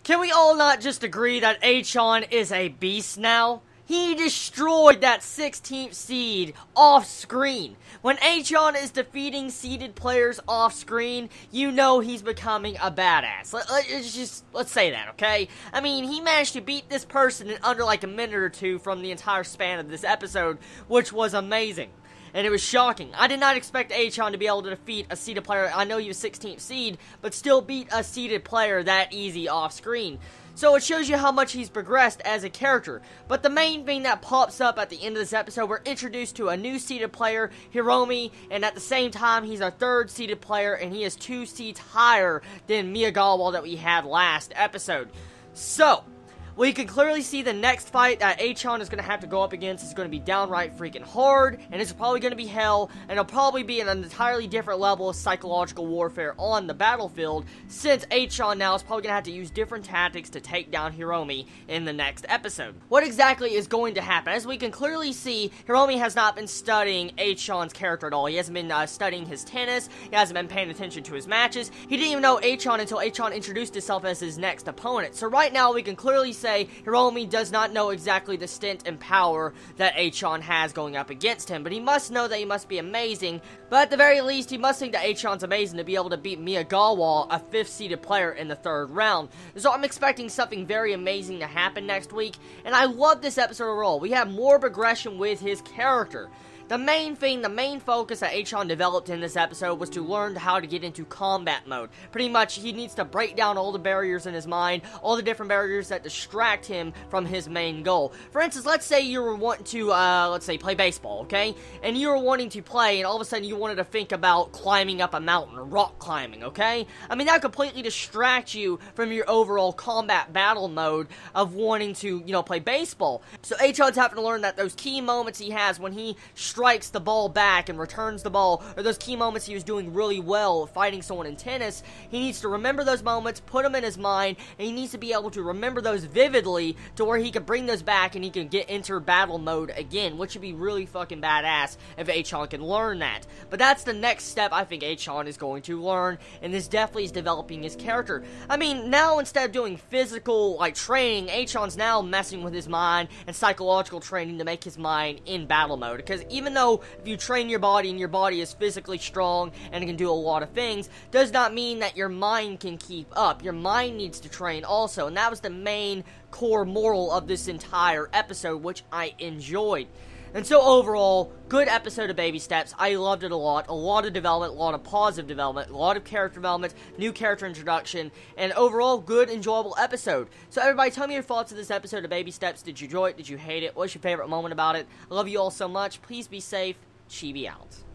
Can we all not just agree that Achan is a beast now? He destroyed that 16th seed off-screen. When Achan is defeating seeded players off-screen, you know he's becoming a badass. Let's say that, okay? I mean, he managed to beat this person in under like a minute or two from the entire span of this episode, which was amazing. And it was shocking. I did not expect Achan to be able to defeat a seeded player. I know he was 16th seed, but still beat a seeded player that easy off-screen. So it shows you how much he's progressed as a character. But the main thing that pops up at the end of this episode, we're introduced to a new seeded player, Hiromi, and at the same time, he's our third seeded player, and he is 2 seeds higher than Miyagawa that we had last episode. So, we can clearly see the next fight that Achan is going to have to go up against is going to be downright freaking hard, and it's probably going to be hell, and it'll probably be an entirely different level of psychological warfare on the battlefield, since Achan now is probably going to have to use different tactics to take down Hiromi in the next episode. What exactly is going to happen? As we can clearly see, Hiromi has not been studying Achan's character at all. He hasn't been studying his tennis, he hasn't been paying attention to his matches, he didn't even know Achan until Achan introduced himself as his next opponent. So right now, we can clearly see Hiromi does not know exactly the stint and power that Achan has going up against him, but he must know that he must be amazing, but at the very least, he must think that Achan's amazing to be able to beat Miyagawa, a 5th seeded player, in the 3rd round. So I'm expecting something very amazing to happen next week, and I love this episode overall. We have more progression with his character. The main focus that Achan developed in this episode was to learn how to get into combat mode. Pretty much, he needs to break down all the barriers in his mind, all the different barriers that distract him from his main goal. For instance, let's say you were wanting to, play baseball, okay? And you were wanting to play, and all of a sudden you wanted to think about climbing up a mountain, or rock climbing, okay? I mean, that would completely distract you from your overall combat battle mode of wanting to, play baseball. So Achan's having to learn that those key moments he has when he strikes the ball back and returns the ball, or those key moments he was doing really well fighting someone in tennis, he needs to remember those moments, put them in his mind, and he needs to be able to remember those vividly to where he can bring those back and he can get into battle mode again, which would be really fucking badass if Achan can learn that. But that's the next step I think Achan is going to learn, and this definitely is developing his character. I mean, now instead of doing physical, training, Achan's now messing with his mind and psychological training to make his mind in battle mode, because even though if you train your body and your body is physically strong and it can do a lot of things, does not mean that your mind can keep up. Your mind needs to train also, and that was the main core moral of this entire episode, which I enjoyed. And so overall, good episode of Baby Steps. I loved it a lot of development, a lot of positive development, a lot of character development, new character introduction, and overall, good, enjoyable episode. So everybody, tell me your thoughts of this episode of Baby Steps. Did you enjoy it? Did you hate it? What's your favorite moment about it? I love you all so much. Please be safe. Chibi out.